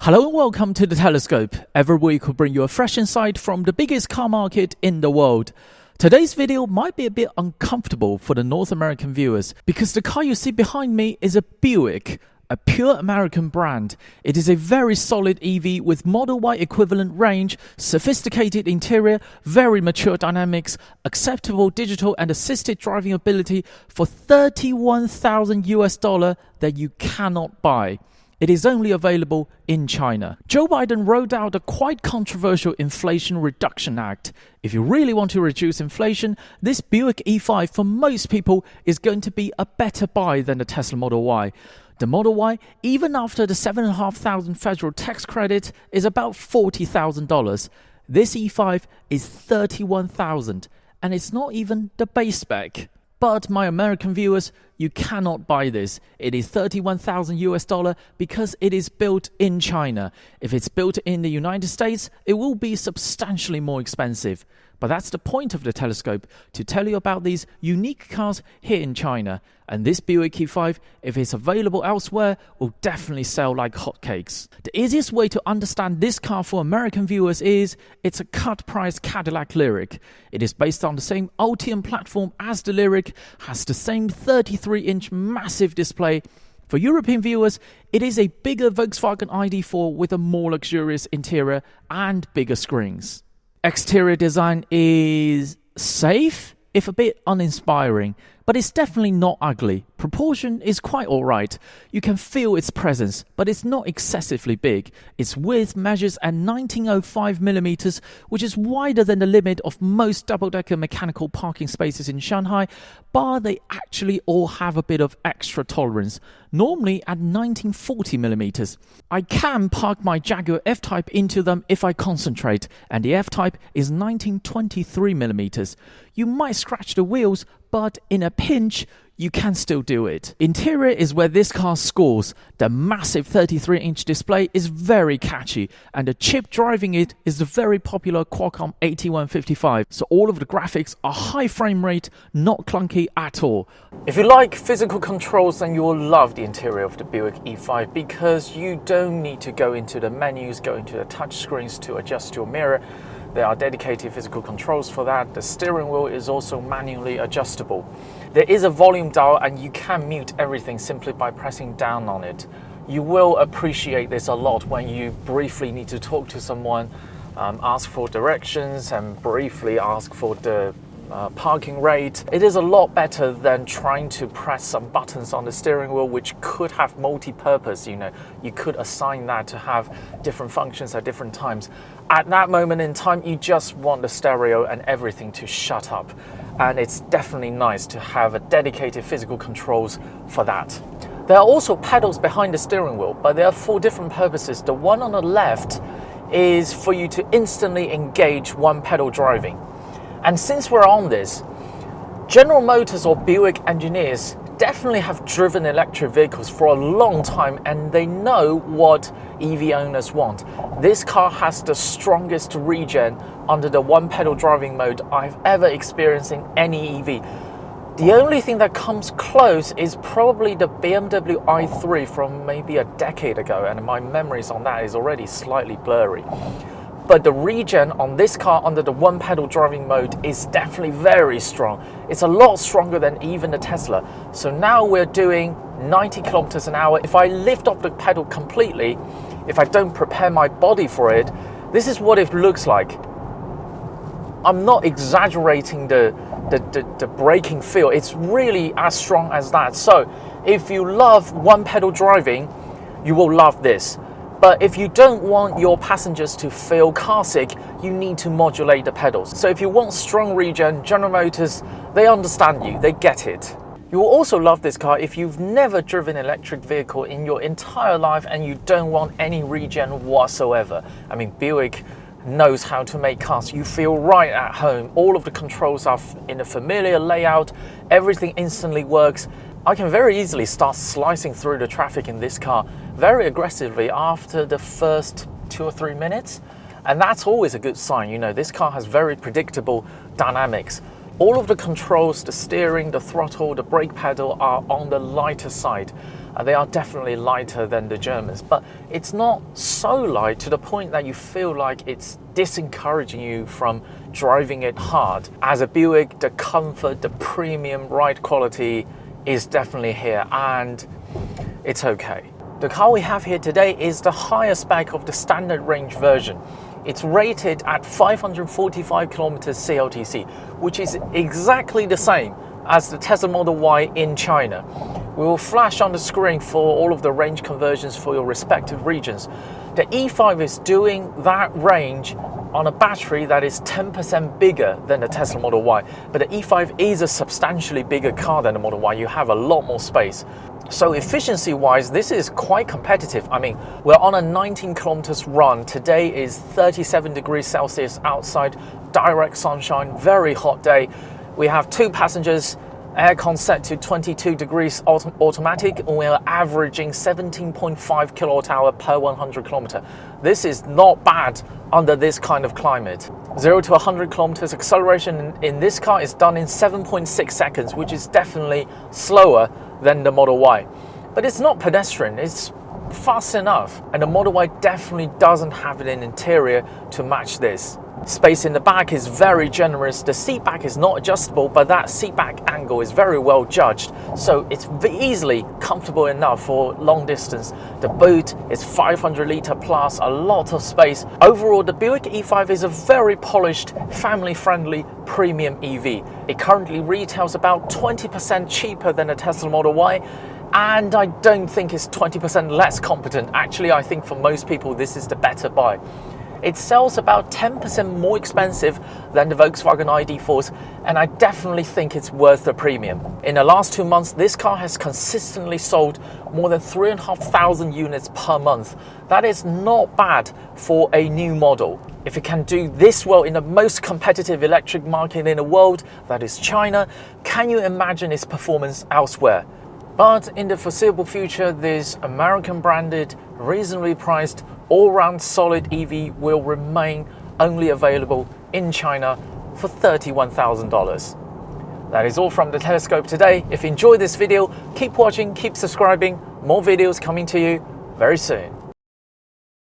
Hello and welcome to The Telescope. Every week we'll bring you a fresh insight from the biggest car market in the world. Today's video might be a bit uncomfortable for the North American viewers because the car you see behind me is a Buick, a pure American brand. It is a very solid EV with Model Y equivalent range, sophisticated interior, very mature dynamics, acceptable digital and assisted driving ability for $31,000 that you cannot buy. It is only available in China. Joe Biden rolled out a quite controversial Inflation Reduction Act. If you really want to reduce inflation, this Buick E5 for most people is going to be a better buy than the Tesla Model Y. The Model Y, even after the $7,500 federal tax credit, is about $40,000. This E5 is $31,000, and it's not even the base spec. But my American viewers, you cannot buy this. It is $31,000 because it is built in China. If it's built in the United States, it will be substantially more expensive. But that's the point of the telescope, to tell you about these unique cars here in China. And this Buick E5, if it's available elsewhere, will definitely sell like hotcakes. The easiest way to understand this car for American viewers is it's a cut-price Cadillac Lyriq. It is based on the same Ultium platform as the Lyriq, has the same 33-inch massive display. For European viewers, it is a bigger Volkswagen ID.4 with a more luxurious interior and bigger screens. Exterior design is safe, if a bit uninspiring, but it's definitely not ugly. Proportion is quite alright. You can feel its presence, but it's not excessively big. Its width measures at 1905mm, which is wider than the limit of most double-decker mechanical parking spaces in Shanghai, but they actually all have a bit of extra tolerance, normally at 1940mm. I can park my Jaguar F-Type into them if I concentrate, and the F-Type is 1923mm. You might scratch the wheels, but in a pinch, you can still do it. Interior is where this car scores. The massive 33-inch display is very catchy, and the chip driving it is the very popular Qualcomm 8155. So all of the graphics are high frame rate, not clunky at all. If you like physical controls, then you will love the interior of the Buick E5 because you don't need to go into the menus, go into the touch screens to adjust your mirror. There are dedicated physical controls for that. The steering wheel is also manually adjustable. There is a volume dial and you can mute everything simply by pressing down on it. You will appreciate this a lot when you briefly need to talk to someone, ask for directions and briefly ask for the parking rate. It is a lot better than trying to press some buttons on the steering wheel which could have multi-purpose. You could assign that to have different functions at different times. At that moment in time, you just want the stereo and everything to shut up. And it's definitely nice to have a dedicated physical controls for that. There are also pedals behind the steering wheel, but they are for different purposes. The one on the left is for you to instantly engage one pedal driving. And since we're on this, General Motors or Buick engineers definitely have driven electric vehicles for a long time and they know what EV owners want. This car has the strongest regen under the one pedal driving mode I've ever experienced in any EV. The only thing that comes close is probably the BMW i3 from maybe a decade ago, and my memories on that is already slightly blurry. But the regen on this car under the one pedal driving mode is definitely very strong. It's a lot stronger than even the Tesla. So now we're doing 90 kilometers an hour. If I lift off the pedal completely, if I don't prepare my body for it, this is what it looks like. I'm not exaggerating the braking feel. It's really as strong as that. So if you love one pedal driving, you will love this. But if you don't want your passengers to feel car sick, you need to modulate the pedals. So if you want strong regen, General Motors, they understand you, they get it. You will also love this car if you've never driven an electric vehicle in your entire life and you don't want any regen whatsoever. I mean, Buick knows how to make cars. You feel right at home. All of the controls are in a familiar layout. Everything instantly works. I can very easily start slicing through the traffic in this car very aggressively after the first 2 or 3 minutes. And that's always a good sign. This car has very predictable dynamics. All of the controls, the steering, the throttle, the brake pedal are on the lighter side. They are definitely lighter than the Germans, but it's not so light to the point that you feel like it's disencouraging you from driving it hard. As a Buick, the comfort, the premium ride quality is definitely here, and it's okay. The car we have here today is the higher spec of the standard range version. It's rated at 545 kilometers CLTC, which is exactly the same as the Tesla Model Y in China. We will flash on the screen for all of the range conversions for your respective regions. The E5 is doing that range on a battery that is 10% bigger than the Tesla Model Y, but the E5 is a substantially bigger car than the Model Y. You have a lot more space. So efficiency-wise, this is quite competitive. I mean, we're on a 19 kilometers run. Today is 37 degrees Celsius outside, direct sunshine, very hot day. We have 2 passengers, aircon set to 22 degrees automatic, and we're averaging 17.5 kilowatt hour per 100 kilometer. This is not bad under this kind of climate. 0 to 100 kilometers acceleration in this car is done in 7.6 seconds, which is definitely slower than the Model Y. But it's not pedestrian, it's fast enough, and the Model Y definitely doesn't have an interior to match this. Space in the back is very generous. The seat back is not adjustable, but that seat back angle is very well judged, so it's easily comfortable enough for long distance. The boot is 500 litre plus, a lot of space. Overall, the Buick E5 is a very polished, family-friendly premium EV. It currently retails about 20% cheaper than a Tesla Model Y, and I don't think it's 20% less competent. Actually, I think for most people this is the better buy. It sells about 10% more expensive than the Volkswagen ID.4s, and I definitely think it's worth the premium. In the last 2 months, this car has consistently sold more than 3,500 units per month. That is not bad for a new model. If it can do this well in the most competitive electric market in the world, that is China, can you imagine its performance elsewhere? But in the foreseeable future, this American branded, reasonably priced, all-round solid EV will remain only available in China for $31,000. That is all from the Telescope today. If you enjoyed this video, keep watching, keep subscribing. More videos coming to you very soon.